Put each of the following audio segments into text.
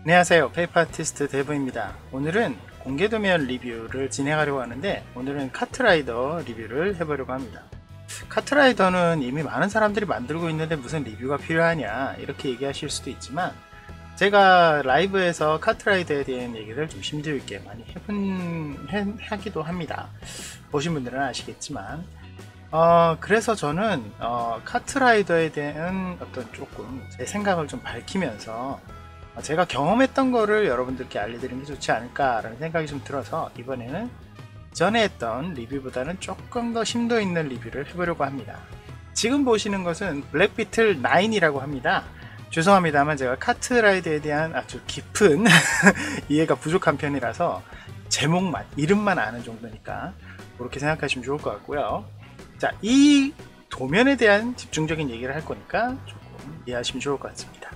안녕하세요, 페이퍼 아티스트 데브입니다. 오늘은 공개 도면 리뷰를 진행하려고 하는데, 오늘은 카트라이더 리뷰를 해보려고 합니다. 카트라이더는 이미 많은 사람들이 만들고 있는데 무슨 리뷰가 필요하냐 이렇게 얘기하실 수도 있지만, 제가 라이브에서 카트라이더에 대한 얘기를 좀 심도 있게 많이 하기도 합니다. 보신 분들은 아시겠지만, 그래서 저는 카트라이더에 대한 어떤 조금 제 생각을 좀 밝히면서 제가 경험했던 거를 여러분들께 알려드리는 게 좋지 않을까라는 생각이 좀 들어서, 이번에는 전에 했던 리뷰보다는 조금 더 심도 있는 리뷰를 해보려고 합니다. 지금 보시는 것은 블랙비틀 9이라고 합니다. 죄송합니다만 제가 카트라이더에 대한 아주 깊은 이해가 부족한 편이라서 제목만, 이름만 아는 정도니까 그렇게 생각하시면 좋을 것 같고요. 자, 이 도면에 대한 집중적인 얘기를 할 거니까 조금 이해하시면 좋을 것 같습니다.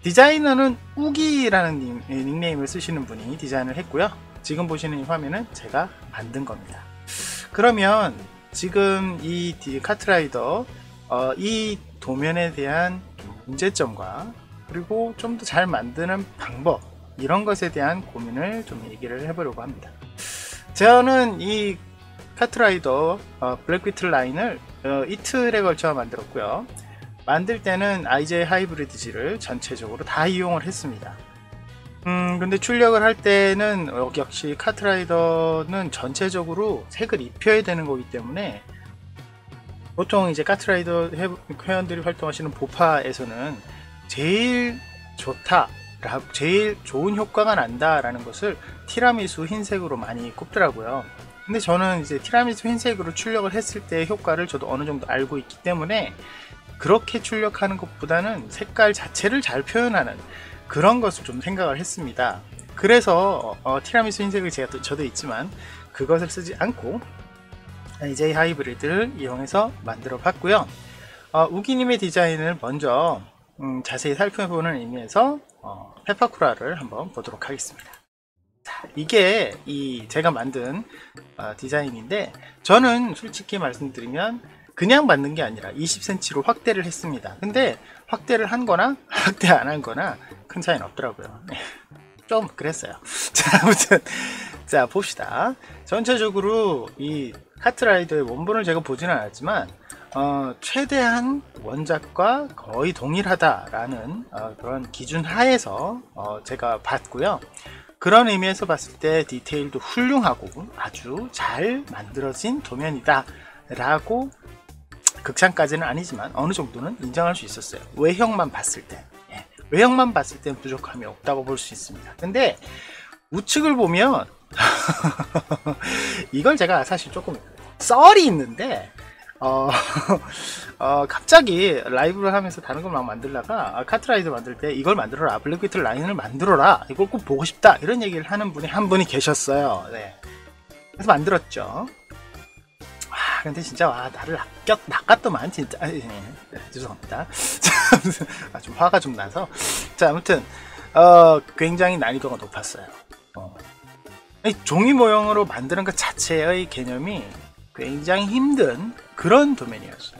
디자이너는 우기라는 닉네임을 쓰시는 분이 디자인을 했고요. 지금 보시는 이 화면은 제가 만든 겁니다. 그러면 지금 이 카트라이더 이 도면에 대한 문제점과 그리고 좀 더 잘 만드는 방법, 이런 것에 대한 고민을 좀 얘기를 해보려고 합니다. 저는 이 카트라이더 블랙비틀 라인을 이틀에 걸쳐 만들었고요. 만들 때는 IJ 하이브리드지를 전체적으로 다 이용을 했습니다. 근데 출력을 할 때는 역시 카트라이더는 전체적으로 색을 입혀야 되는 거기 때문에, 보통 이제 카트라이더 회원들이 활동하시는 보파에서는 제일 좋다, 제일 좋은 효과가 난다라는 것을 티라미수 흰색으로 많이 꼽더라고요. 근데 저는 이제 티라미수 흰색으로 출력을 했을 때의 효과를 저도 어느 정도 알고 있기 때문에, 그렇게 출력하는 것보다는 색깔 자체를 잘 표현하는 그런 것을 좀 생각을 했습니다. 그래서 티라미수 흰색을 저도 있지만 그것을 쓰지 않고 IJ 하이브리드를 이용해서 만들어 봤고요. 우기님의 디자인을 먼저 자세히 살펴보는 의미에서 페퍼쿠라를 한번 보도록 하겠습니다. 자, 이게 제가 만든 디자인인데, 저는 솔직히 말씀드리면 그냥 만든 게 아니라 20cm로 확대를 했습니다. 근데 확대를 한 거나 확대 안 한 거나 큰 차이는 없더라고요. 좀 그랬어요. 자, 아무튼 자, 봅시다. 전체적으로 이 카트라이더의 원본을 제가 보지는 않았지만 최대한 원작과 거의 동일하다라는 그런 기준 하에서 제가 봤고요. 그런 의미에서 봤을 때 디테일도 훌륭하고 아주 잘 만들어진 도면이다 라고, 극찬까지는 아니지만 어느 정도는 인정할 수 있었어요. 외형만 봤을 때, 외형만 봤을 땐 부족함이 없다고 볼 수 있습니다. 근데 우측을 보면 이걸 제가 사실 조금 썰이 있는데, 갑자기 라이브를 하면서 다른 걸 막 만들다가 카트라이더 만들 때 이걸 만들어라, 블랙비틀 라인을 만들어라, 이걸 꼭 보고 싶다, 이런 얘기를 하는 분이 한 분이 계셨어요. 네. 그래서 만들었죠. 근데 진짜 나를 낚았더만 진짜. 죄송합니다. 좀 화가 좀 나서. 자, 아무튼 굉장히 난이도가 높았어요. 종이 모형으로 만드는 것 자체의 개념이 굉장히 힘든 그런 도면이었어요.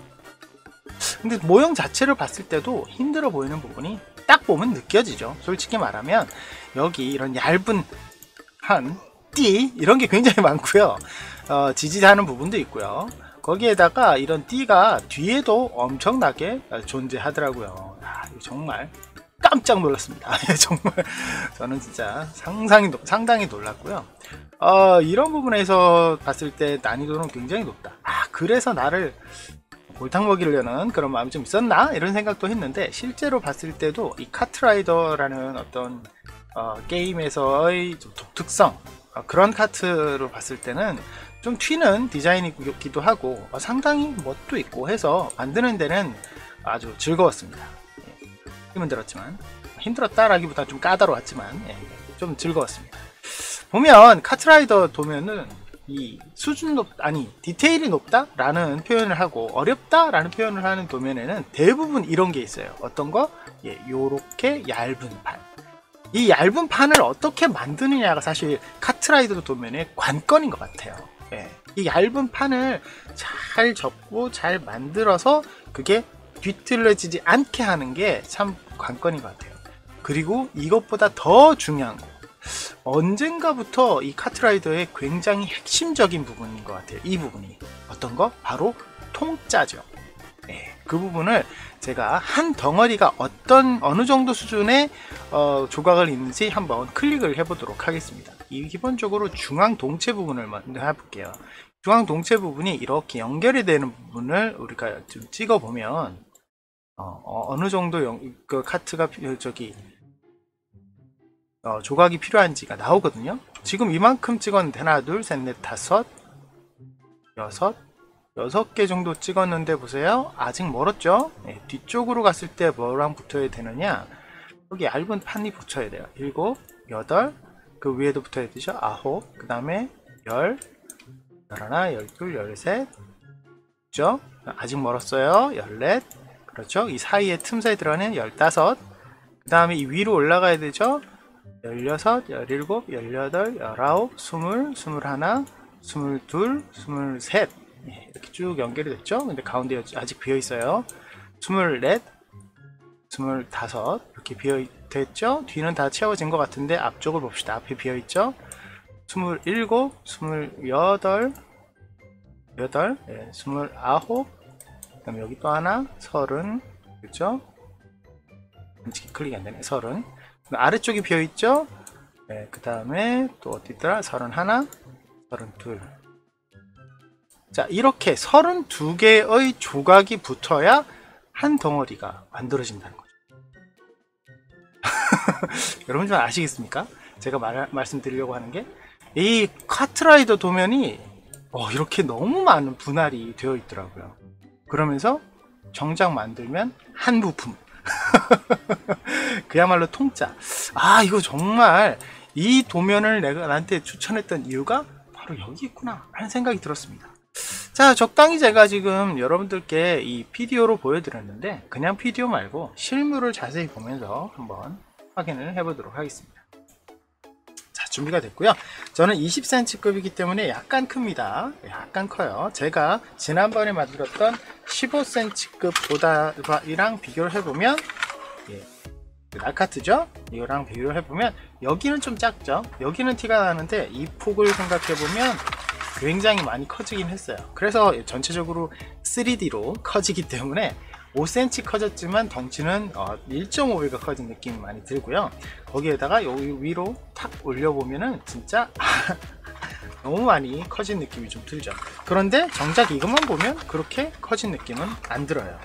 근데 모형 자체를 봤을 때도 힘들어 보이는 부분이 딱 보면 느껴지죠. 솔직히 말하면 여기 이런 얇은 띠, 이런 게 굉장히 많고요. 지지하는 부분도 있고요. 거기에다가 이런 띠가 뒤에도 엄청나게 존재하더라고요. 이거 정말 깜짝 놀랐습니다. 정말 저는 진짜 상당히 놀랐고요. 이런 부분에서 봤을 때 난이도는 굉장히 높다. 그래서 나를 골탕 먹이려는 그런 마음이 좀 있었나? 이런 생각도 했는데, 실제로 봤을 때도 이 카트라이더라는 어떤 게임에서의 좀 독특성, 그런 카트로 봤을 때는 좀 튀는 디자인이기도 하고 상당히 멋도 있고 해서 만드는 데는 아주 즐거웠습니다. 힘은 들었지만, 힘들었다라기보다 좀 까다로웠지만 좀 즐거웠습니다. 보면 카트라이더 도면은 이 디테일이 높다라는 표현을 하고 어렵다라는 표현을 하는 도면에는 대부분 이런 게 있어요. 어떤 거? 요렇게 얇은 판. 이 얇은 판을 어떻게 만드느냐가 사실 카트라이더 도면의 관건인 것 같아요. 이 얇은 판을 잘 접고 잘 만들어서 그게 뒤틀려지지 않게 하는 게 참 관건인 것 같아요. 그리고 이것보다 더 중요한 거, 언젠가부터 이 카트라이더의 굉장히 핵심적인 부분인 것 같아요. 이 부분이 어떤 거? 바로 통짜죠. 네, 그 부분을 제가 한 덩어리가 어느 정도 수준의 조각을 있는지 한번 클릭을 해보도록 하겠습니다. 이 기본적으로 중앙 동체 부분을 먼저 해볼게요. 중앙 동체 부분이 이렇게 연결이 되는 부분을 우리가 좀 찍어 보면 어느 정도 그 카트가 조각이 필요한지가 나오거든요. 지금 이만큼 찍었는데 하나, 둘, 셋, 넷, 다섯, 여섯 개 정도 찍었는데 보세요. 아직 멀었죠? 네, 뒤쪽으로 갔을 때 뭐랑 붙어야 되느냐? 여기 얇은 판이 붙여야 돼요. 7, 8, 그 위에도 붙어야 되죠. 9, 그 다음에 10, 11, 12, 13, 그죠? 아직 멀었어요. 14, 그렇죠? 이 사이에 틈사이에 들어가는 15, 그 다음에 이 위로 올라가야 되죠? 16, 17, 18, 19, 20, 21, 22, 23, 이렇게 쭉 연결이 됐죠? 근데 가운데 아직 비어 있어요. 24, 25 이렇게 비어 됐죠? 뒤는 다 채워진 것 같은데 앞쪽을 봅시다. 앞에 비어 있죠? 27, 28, 29, 그다음에 여기 또 하나 30, 그렇죠? 클릭이 안 되네. 30. 아래쪽이 비어 있죠? 네, 그 다음에 또 어디 있더라? 31, 32. 자, 이렇게 32개의 조각이 붙어야 한 덩어리가 만들어진다는 거죠. 여러분 좀 아시겠습니까? 제가 말씀드리려고 하는 게, 이 카트라이더 도면이 이렇게 너무 많은 분할이 되어 있더라고요. 그러면서 정작 만들면 한 부품. 그야말로 통짜. 이거 정말 이 도면을 내가 나한테 추천했던 이유가 바로 여기 있구나 하는 생각이 들었습니다. 자, 적당히 제가 지금 여러분들께 이 PDO로 보여드렸는데 그냥 PDO 말고 실물을 자세히 보면서 한번 확인을 해보도록 하겠습니다. 자, 준비가 됐고요. 저는 20cm급이기 때문에 약간 큽니다. 약간 커요. 제가 지난번에 만들었던 15cm급보다랑 비교를 해보면 나카트죠? 이거랑 비교를 해보면 여기는 좀 작죠? 여기는 티가 나는데 이 폭을 생각해보면 굉장히 많이 커지긴 했어요. 그래서 전체적으로 3D로 커지기 때문에 5cm 커졌지만 덩치는 1.5배가 커진 느낌이 많이 들고요. 거기에다가 여기 위로 탁 올려보면은 진짜 너무 많이 커진 느낌이 좀 들죠. 그런데 정작 이것만 보면 그렇게 커진 느낌은 안 들어요.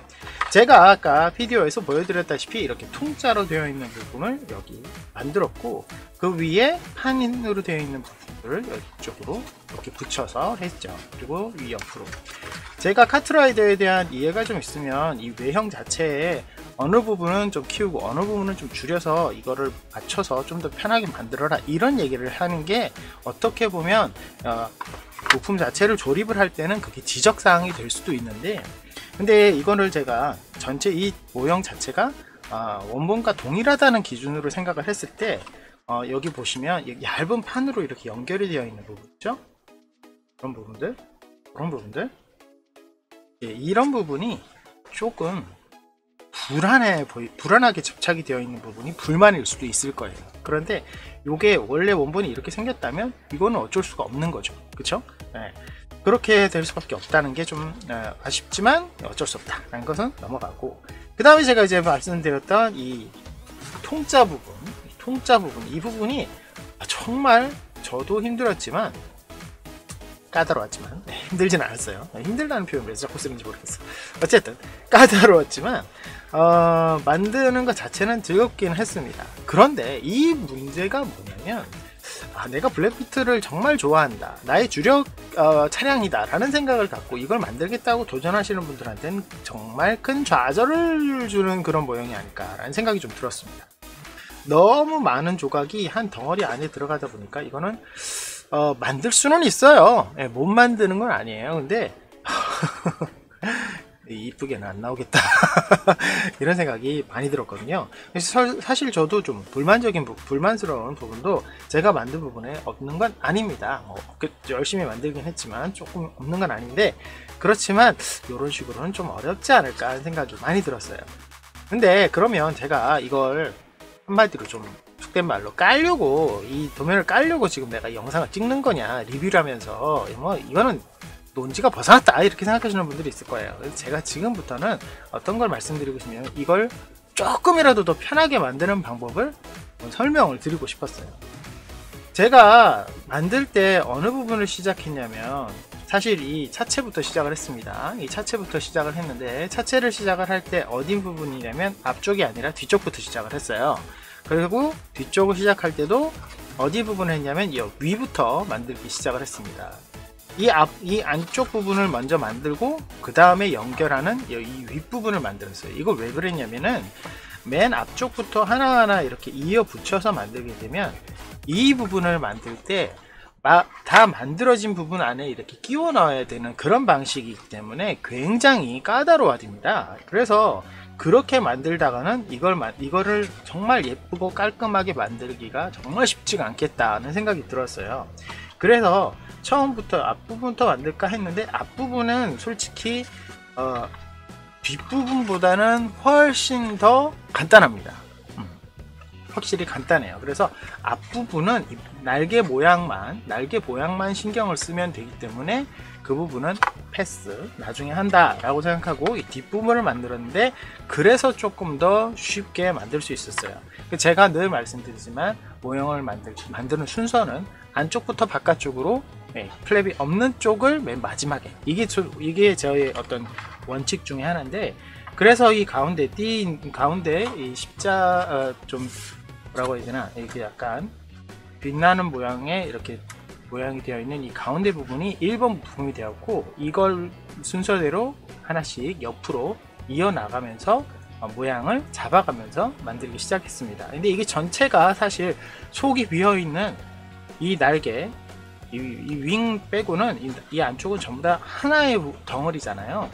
제가 아까 비디오에서 보여드렸다시피 이렇게 통짜로 되어 있는 부분을 여기 만들었고, 그 위에 판으로 되어 있는 부분들을 이쪽으로 이렇게 붙여서 했죠. 그리고 위 옆으로. 제가 카트라이더에 대한 이해가 좀 있으면 이 외형 자체에 어느 부분은 좀 키우고 어느 부분은 좀 줄여서 이거를 맞춰서 좀 더 편하게 만들어라, 이런 얘기를 하는 게 어떻게 보면 부품 자체를 조립을 할 때는 그게 지적사항이 될 수도 있는데, 근데 이거를 제가 전체 이 모형 자체가 원본과 동일하다는 기준으로 생각을 했을 때 여기 보시면 얇은 판으로 이렇게 연결이 되어 있는 부분 있죠? 그런 부분들 이런 부분이 조금 불안하게 접착이 되어 있는 부분이 불만일 수도 있을 거예요. 그런데 이게 원래 원본이 이렇게 생겼다면 이거는 어쩔 수가 없는 거죠. 그쵸? 네. 그렇게 될 수밖에 없다는 게 좀 아쉽지만 어쩔 수 없다 라는 것은 넘어가고, 그 다음에 제가 이제 말씀드렸던 이 통짜 부분, 이 부분이 정말 저도 힘들었지만 까다로웠지만 힘들진 않았어요. 힘들다는 표현 왜 자꾸 쓰는지 모르겠어. 어쨌든 까다로웠지만 만드는 것 자체는 즐겁긴 했습니다. 그런데 이 문제가 뭐냐면, 내가 블랙비트를 정말 좋아한다, 나의 주력 차량이다 라는 생각을 갖고 이걸 만들겠다고 도전하시는 분들한테는 정말 큰 좌절을 주는 그런 모형이 아닐까 라는 생각이 좀 들었습니다. 너무 많은 조각이 한 덩어리 안에 들어가다 보니까 이거는 만들 수는 있어요. 못 만드는 건 아니에요. 근데 이쁘게는 안 나오겠다 이런 생각이 많이 들었거든요. 그래서 사실 저도 좀 불만스러운 부분도 제가 만든 부분에 없는 건 아닙니다. 열심히 만들긴 했지만 조금 없는 건 아닌데, 그렇지만 이런 식으로는 좀 어렵지 않을까 하는 생각이 많이 들었어요. 근데 그러면 제가 이걸 한마디로 좀 속된 말로 깔려고, 이 도면을 깔려고 지금 내가 이 영상을 찍는 거냐, 리뷰를 하면서 뭐 이거는 논지가 벗어났다 이렇게 생각하시는 분들이 있을 거예요. 그래서 제가 지금부터는 어떤 걸 말씀드리고 싶으면 이걸 조금이라도 더 편하게 만드는 방법을 설명을 드리고 싶었어요. 제가 만들 때 어느 부분을 시작했냐면, 사실 이 차체부터 시작을 했습니다. 이 차체부터 시작을 했는데, 차체를 시작을 할 때 어디 부분이냐면 앞쪽이 아니라 뒤쪽부터 시작을 했어요. 그리고 뒤쪽을 시작할 때도 어디 부분을 했냐면 이 위부터 만들기 시작을 했습니다. 이 안쪽 부분을 먼저 만들고 그 다음에 연결하는 이 윗부분을 만들었어요. 이걸 왜 그랬냐면은 맨 앞쪽부터 하나하나 이렇게 이어 붙여서 만들게 되면 이 부분을 만들 때 다 만들어진 부분 안에 이렇게 끼워 넣어야 되는 그런 방식이기 때문에 굉장히 까다로워집니다. 그래서 그렇게 만들다가는 이거를 정말 예쁘고 깔끔하게 만들기가 정말 쉽지가 않겠다는 생각이 들었어요. 그래서 처음부터 앞부분부터 만들까 했는데, 앞부분은 솔직히 뒷부분보다는 훨씬 더 간단합니다. 확실히 간단해요. 그래서 앞부분은 날개 모양만 신경을 쓰면 되기 때문에 그 부분은 패스, 나중에 한다 라고 생각하고 이 뒷부분을 만들었는데, 그래서 조금 더 쉽게 만들 수 있었어요. 제가 늘 말씀드리지만 모형을 만드는 순서는 안쪽부터 바깥쪽으로, 플랩이 없는 쪽을 맨 마지막에, 이게 저의 어떤 원칙 중에 하나인데, 그래서 이 가운데 가운데 이 좀 뭐라고 해야 되나, 이렇게 약간 빛나는 모양의 이렇게 모양이 되어 있는 이 가운데 부분이 1번 부품이 되었고, 이걸 순서대로 하나씩 옆으로 이어나가면서 모양을 잡아가면서 만들기 시작했습니다. 근데 이게 전체가 사실 속이 비어있는 이 날개, 이 윙 빼고는 이 안쪽은 전부 다 하나의 덩어리잖아요.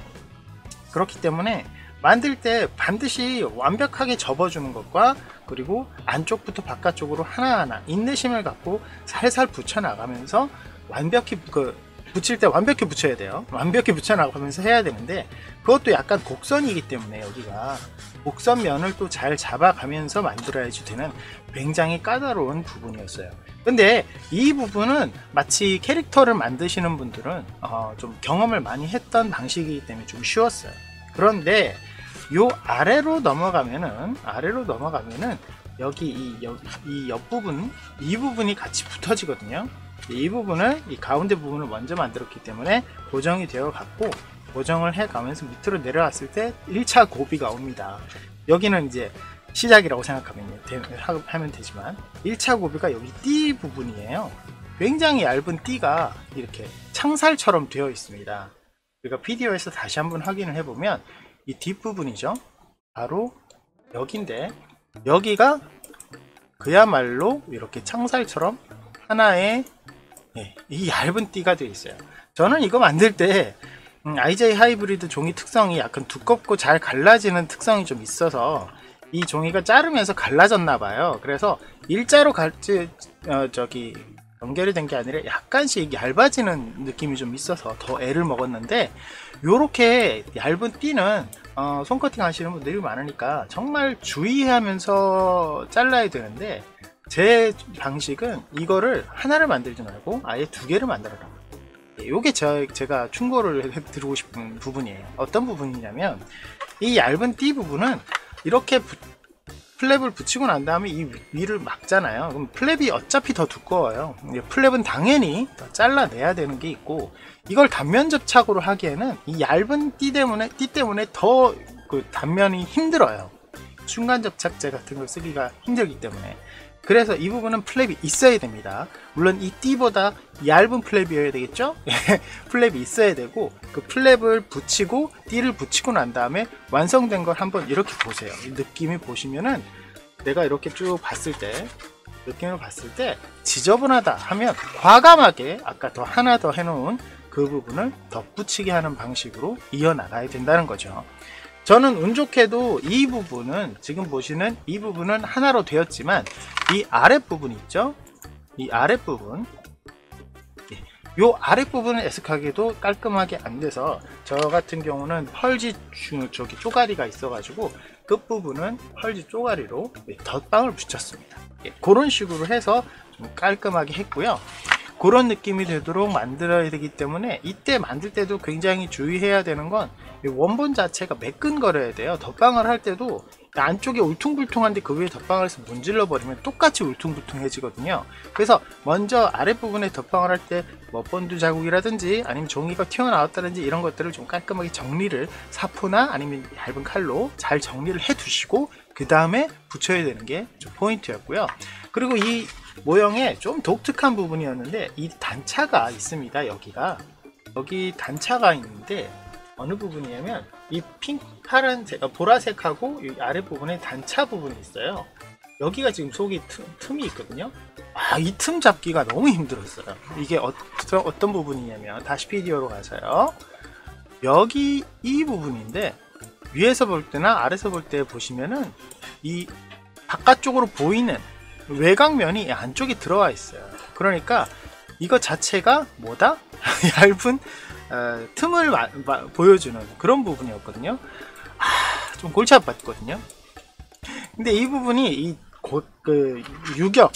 그렇기 때문에 만들 때 반드시 완벽하게 접어주는 것과, 그리고 안쪽부터 바깥쪽으로 하나하나 인내심을 갖고 살살 붙여나가면서 완벽히 붙일 때 완벽히 붙여야 돼요. 완벽히 붙여나가면서 해야 되는데, 그것도 약간 곡선이기 때문에 여기가 곡선면을 또 잘 잡아가면서 만들어야지 되는 굉장히 까다로운 부분이었어요. 근데 이 부분은 마치 캐릭터를 만드시는 분들은 좀 경험을 많이 했던 방식이기 때문에 좀 쉬웠어요. 그런데 요 아래로 넘어가면은 여기 이 옆부분, 이 부분이 같이 붙어지거든요. 이 부분을, 이 가운데 부분을 먼저 만들었기 때문에 고정이 되어 갔고, 고정을 해 가면서 밑으로 내려왔을 때 1차 고비가 옵니다. 여기는 이제 시작이라고 하면 되지만 1차 고비가 여기 띠 부분이에요. 굉장히 얇은 띠가 이렇게 창살처럼 되어 있습니다. 우리가 PDO에서 다시 한번 확인을 해보면 이 뒷부분이죠. 바로 여기인데, 여기가 그야말로 이렇게 창살처럼 하나의 이 얇은 띠가 되어 있어요. 저는 이거 만들 때 IJ 하이브리드 종이 특성이 약간 두껍고 잘 갈라지는 특성이 좀 있어서 이 종이가 자르면서 갈라졌나 봐요. 그래서 일자로 연결이 된 게 아니라 약간씩 얇아지는 느낌이 좀 있어서 더 애를 먹었는데, 요렇게 얇은 띠는 손커팅 하시는 분들이 많으니까 정말 주의하면서 잘라야 되는데, 제 방식은 이거를 하나를 만들지 말고 아예 2개를 만들어라. 요게 제가 충고를 드리고 싶은 부분이에요. 어떤 부분이냐면, 이 얇은 띠 부분은 이렇게 플랩을 붙이고 난 다음에 이 위를 막잖아요. 그럼 플랩이 어차피 더 두꺼워요. 플랩은 당연히 더 잘라내야 되는 게 있고, 이걸 단면 접착으로 하기에는 이 얇은 띠 때문에 더 그 단면이 힘들어요. 순간 접착제 같은 걸 쓰기가 힘들기 때문에. 그래서 이 부분은 플랩이 있어야 됩니다. 물론 이 띠보다 얇은 플랩이어야 되겠죠? 플랩이 있어야 되고, 그 플랩을 붙이고 띠를 붙이고 난 다음에 완성된 걸 한번 이렇게 보세요. 이 느낌이 보시면은, 내가 이렇게 쭉 봤을 때, 느낌을 봤을 때 지저분하다 하면 과감하게 아까 하나 더 해놓은 그 부분을 덧붙이게 하는 방식으로 이어나가야 된다는 거죠. 저는 운 좋게도 이 부분은, 지금 보시는 이 부분은 하나로 되었지만, 이 아랫부분 있죠? 이 아랫부분, 요 아랫부분은 애석하게도 깔끔하게 안 돼서, 저 같은 경우는 펄지 쪼가리가 있어 가지고 끝부분은 펄지 쪼가리로 덧방을 붙였습니다. 그런 식으로 해서 좀 깔끔하게 했고요. 그런 느낌이 되도록 만들어야 되기 때문에 이때 만들 때도 굉장히 주의해야 되는 건 원본 자체가 매끈거려야 돼요. 덧방을 할 때도 안쪽에 울퉁불퉁한데 그 위에 덧방을 해서 문질러 버리면 똑같이 울퉁불퉁해지거든요. 그래서 먼저 아랫부분에 덧방을 할 때 뭐 본드 자국이라든지 아니면 종이가 튀어나왔다든지 이런 것들을 좀 깔끔하게 정리를 사포나 아니면 얇은 칼로 잘 정리를 해 두시고 그 다음에 붙여야 되는 게 좀 포인트였고요. 그리고 이 모형에 좀 독특한 부분이었는데 이 단차가 있습니다. 여기 단차가 있는데 어느 부분이냐면 이 파란색, 보라색하고 이 아랫부분에 단차 부분이 있어요. 여기가 지금 속이 틈이 있거든요. 이 틈 잡기가 너무 힘들었어요. 이게 어떤 부분이냐면 다시 비디오로 가서요. 여기 이 부분인데 위에서 볼 때나 아래서 볼 때 보시면은 이 바깥쪽으로 보이는 외곽면이 안쪽에 들어와 있어요. 그러니까 이거 자체가 뭐다? 얇은 틈을 보여주는 그런 부분이었거든요. 좀 골치 아팠거든요. 근데 이 부분이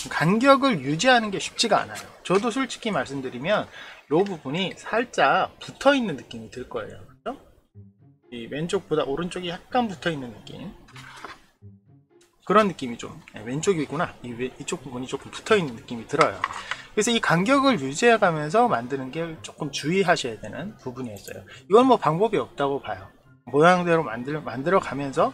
간격을 유지하는 게 쉽지가 않아요. 저도 솔직히 말씀드리면 이 부분이 살짝 붙어 있는 느낌이 들 거예요. 그렇죠? 이 왼쪽보다 오른쪽이 약간 붙어 있는 느낌. 그런 느낌이 좀 왼쪽이구나. 이쪽 부분이 조금 붙어 있는 느낌이 들어요. 그래서 이 간격을 유지해 가면서 만드는 게 조금 주의하셔야 되는 부분이었어요. 이건 뭐 방법이 없다고 봐요. 모양대로 만들어 가면서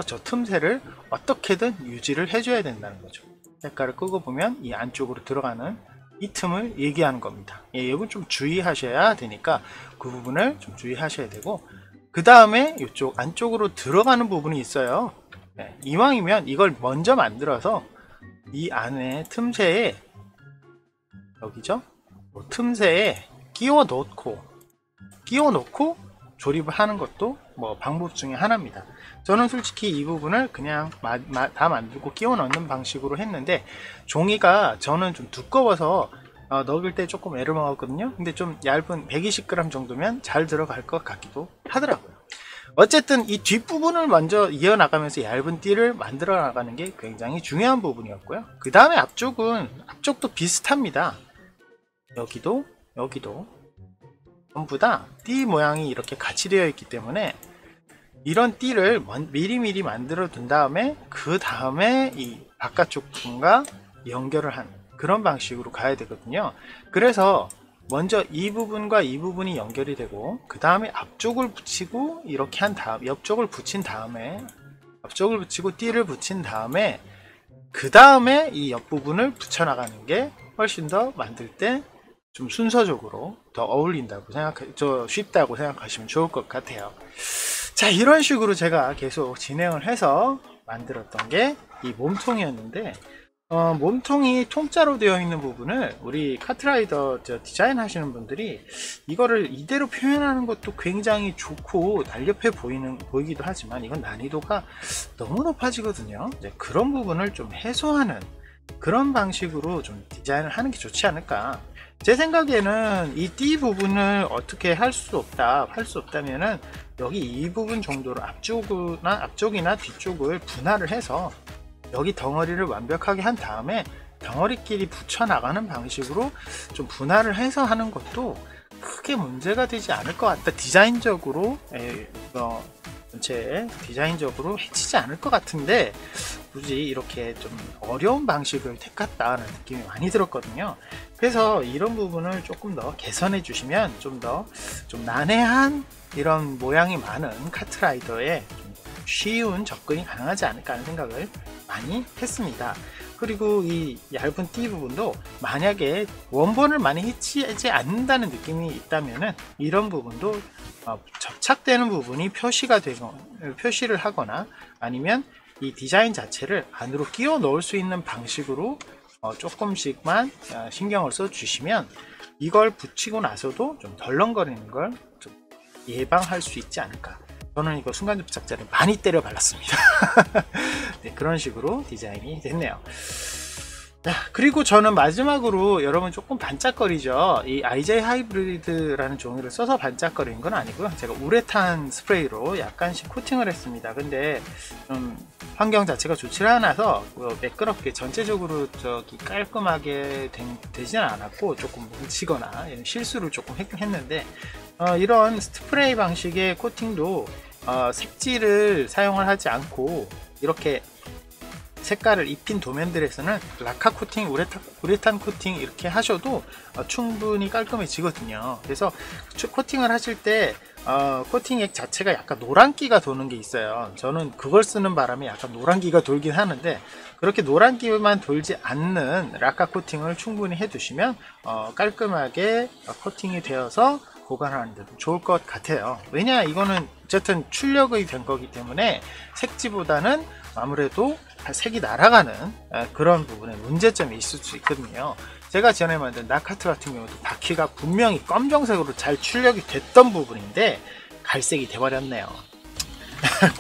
저 틈새를 어떻게든 유지를 해줘야 된다는 거죠. 색깔을 끄고 보면 이 안쪽으로 들어가는 이 틈을 얘기하는 겁니다. 이건 좀 주의하셔야 되니까 그 부분을 좀 주의하셔야 되고, 그 다음에 이쪽 안쪽으로 들어가는 부분이 있어요. 이왕이면 이걸 먼저 만들어서 이 안에 틈새에 여기죠? 틈새에 끼워 놓고 조립을 하는 것도 뭐 방법 중에 하나입니다. 저는 솔직히 이 부분을 그냥 다 만들고 끼워 넣는 방식으로 했는데, 종이가 저는 좀 두꺼워서 넣을 때 조금 애를 먹었거든요. 근데 좀 얇은 120g 정도면 잘 들어갈 것 같기도 하더라고요. 어쨌든 이 뒷부분을 먼저 이어나가면서 얇은 띠를 만들어 나가는 게 굉장히 중요한 부분이었고요. 그 다음에 앞쪽도 비슷합니다. 여기도 전부 다 띠 모양이 이렇게 같이 되어 있기 때문에 이런 띠를 미리미리 만들어 둔 다음에 그 다음에 이 바깥쪽 부분과 연결을 한 그런 방식으로 가야 되거든요. 그래서 먼저 이 부분과 이 부분이 연결이 되고 그 다음에 앞쪽을 붙이고 이렇게 한 다음 옆쪽을 붙인 다음에 앞쪽을 붙이고 띠를 붙인 다음에 그 다음에 이 옆부분을 붙여 나가는 게 훨씬 더 만들 때 좀 순서적으로 더 어울린다고 쉽다고 생각하시면 좋을 것 같아요. 자, 이런 식으로 제가 계속 진행을 해서 만들었던 게 이 몸통이었는데, 몸통이 통짜로 되어 있는 부분을 우리 카트라이더 디자인 하시는 분들이 이거를 이대로 표현하는 것도 굉장히 좋고 날렵해 보이기도 하지만 이건 난이도가 너무 높아지거든요. 그런 부분을 좀 해소하는 그런 방식으로 좀 디자인을 하는 게 좋지 않을까. 제 생각에는 이 띠 부분을 어떻게 할 수 없다면은 여기 이 부분 정도로 앞쪽이나 뒤쪽을 분할을 해서 여기 덩어리를 완벽하게 한 다음에 덩어리끼리 붙여 나가는 방식으로 좀 분할을 해서 하는 것도 크게 문제가 되지 않을 것 같다. 디자인적으로 전체 디자인적으로 해치지 않을 것 같은데 굳이 이렇게 좀 어려운 방식을 택했다는 느낌이 많이 들었거든요. 그래서 이런 부분을 조금 더 개선해 주시면 좀 난해한 이런 모양이 많은 카트라이더에 좀 쉬운 접근이 가능하지 않을까 하는 생각을 많이 했습니다. 그리고 이 얇은 띠 부분도 만약에 원본을 많이 해치지 않는다는 느낌이 있다면은 이런 부분도 접착되는 부분이 표시를 하거나 아니면 이 디자인 자체를 안으로 끼워 넣을 수 있는 방식으로 조금씩만 신경을 써 주시면 이걸 붙이고 나서도 좀 덜렁거리는 걸 좀 예방할 수 있지 않을까. 저는 이거 순간 접착제를 많이 때려 발랐습니다. 네, 그런 식으로 디자인이 됐네요. 그리고 저는 마지막으로 여러분 조금 반짝거리죠. 이 IJ 하이브리드라는 종이를 써서 반짝거리는 건 아니고요. 제가 우레탄 스프레이로 약간씩 코팅을 했습니다. 근데 좀 환경 자체가 좋지 않아서 매끄럽게 전체적으로 저기 깔끔하게 되지는 않았고 조금 뭉치거나 실수를 조금 했는데 이런 스프레이 방식의 코팅도 색지를 사용을 하지 않고 이렇게 색깔을 입힌 도면들에서는 라카 코팅, 우레탄 코팅 이렇게 하셔도 충분히 깔끔해지거든요. 그래서 코팅을 하실 때 코팅액 자체가 약간 노란기가 도는 게 있어요. 저는 그걸 쓰는 바람에 약간 노란기가 돌긴 하는데 그렇게 노란기만 돌지 않는 라카 코팅을 충분히 해두시면 깔끔하게 코팅이 되어서 보관하는 데도 좋을 것 같아요. 왜냐, 이거는 어쨌든 출력이 된 거기 때문에 색지보다는 아무래도 색이 날아가는 그런 부분에 문제점이 있을 수 있거든요. 제가 전에 만든 나카트 같은 경우도 바퀴가 분명히 검정색으로 잘 출력이 됐던 부분인데 갈색이 돼버렸네요.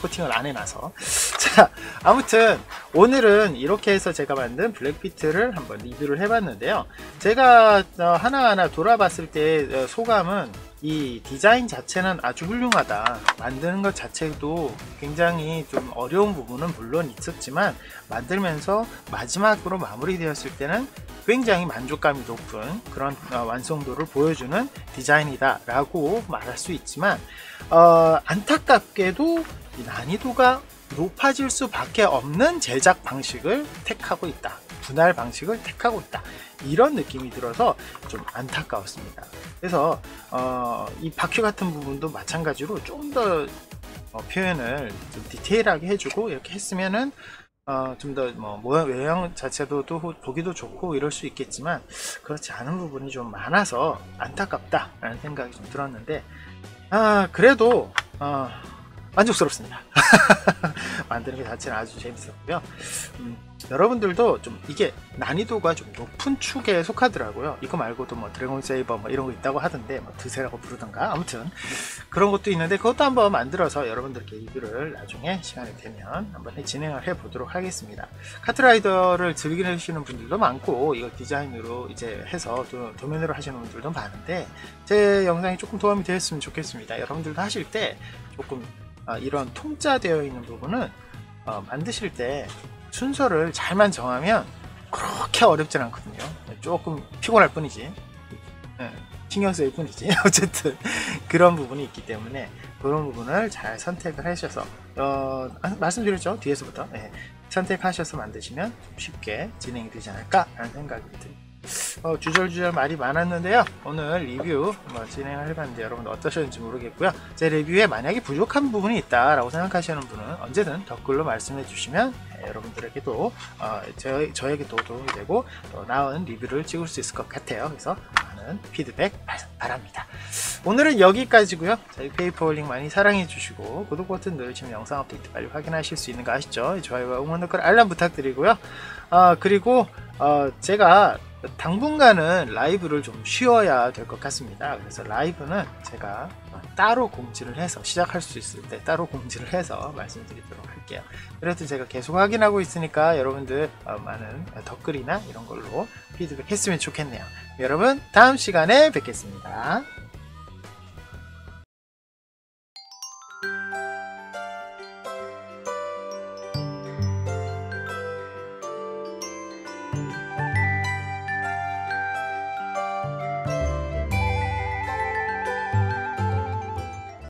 코팅을 안 해놔서. 자, 아무튼 오늘은 이렇게 해서 제가 만든 블랙비트를 한번 리뷰를 해봤는데요. 제가 하나하나 돌아봤을 때 소감은 이 디자인 자체는 아주 훌륭하다. 만드는 것 자체도 굉장히 좀 어려운 부분은 물론 있었지만 만들면서 마지막으로 마무리되었을 때는 굉장히 만족감이 높은 그런 완성도를 보여주는 디자인이다 라고 말할 수 있지만 안타깝게도 이 난이도가 높아질 수밖에 없는 제작 방식을 택하고 있다, 분할 방식을 택하고 있다, 이런 느낌이 들어서 좀 안타까웠습니다. 그래서 이 바퀴 같은 부분도 마찬가지로 좀 더 표현을 좀 디테일하게 해주고 이렇게 했으면은 좀 더 외형 자체도 또 보기도 좋고 이럴 수 있겠지만 그렇지 않은 부분이 좀 많아서 안타깝다 라는 생각이 좀 들었는데 그래도 만족스럽습니다. 만드는 게 자체는 아주 재밌었고요. 여러분들도 좀 이게 난이도가 좀 높은 축에 속하더라고요. 이거 말고도 뭐 드래곤 세이버 뭐 이런 거 있다고 하던데 뭐 드세라고 부르던가 아무튼 그런 것도 있는데 그것도 한번 만들어서 여러분들께 리뷰를 나중에 시간이 되면 한번 진행을 해 보도록 하겠습니다. 카트라이더를 즐기시는 분들도 많고 이거 디자인으로 이제 해서 도면으로 하시는 분들도 많은데 제 영상이 조금 도움이 되었으면 좋겠습니다. 여러분들도 하실 때 조금 이런 통짜되어 있는 부분은 만드실 때 순서를 잘만 정하면 그렇게 어렵진 않거든요. 조금 피곤할 뿐이지, 신경 쓰일 뿐이지. 어쨌든 그런 부분이 있기 때문에 그런 부분을 잘 선택을 하셔서 말씀드렸죠, 뒤에서부터 선택하셔서 만드시면 좀 쉽게 진행이 되지 않을까 라는 생각이 듭니다. 주절주절 말이 많았는데요. 오늘 리뷰 진행을 해봤는데 여러분 어떠셨는지 모르겠고요. 제 리뷰에 만약에 부족한 부분이 있다 라고 생각하시는 분은 언제든 댓글로 말씀해 주시면 여러분들에게도 저에게도 도움이 되고 또 나은 리뷰를 찍을 수 있을 것 같아요. 그래서 많은 피드백 바랍니다. 오늘은 여기까지고요. 저희 페이퍼홀링 많이 사랑해 주시고 구독 버튼 누르시면 영상 업데이트 빨리 확인하실 수 있는 거 아시죠? 좋아요와 응원 댓글 알람 부탁드리고요. 그리고 제가 당분간은 라이브를 좀 쉬어야 될 것 같습니다. 그래서 라이브는 제가 따로 공지를 해서 시작할 수 있을 때 따로 공지를 해서 말씀드리도록 할게요. 그래도 제가 계속 확인하고 있으니까 여러분들 많은 댓글이나 이런 걸로 피드백 했으면 좋겠네요. 여러분 다음 시간에 뵙겠습니다.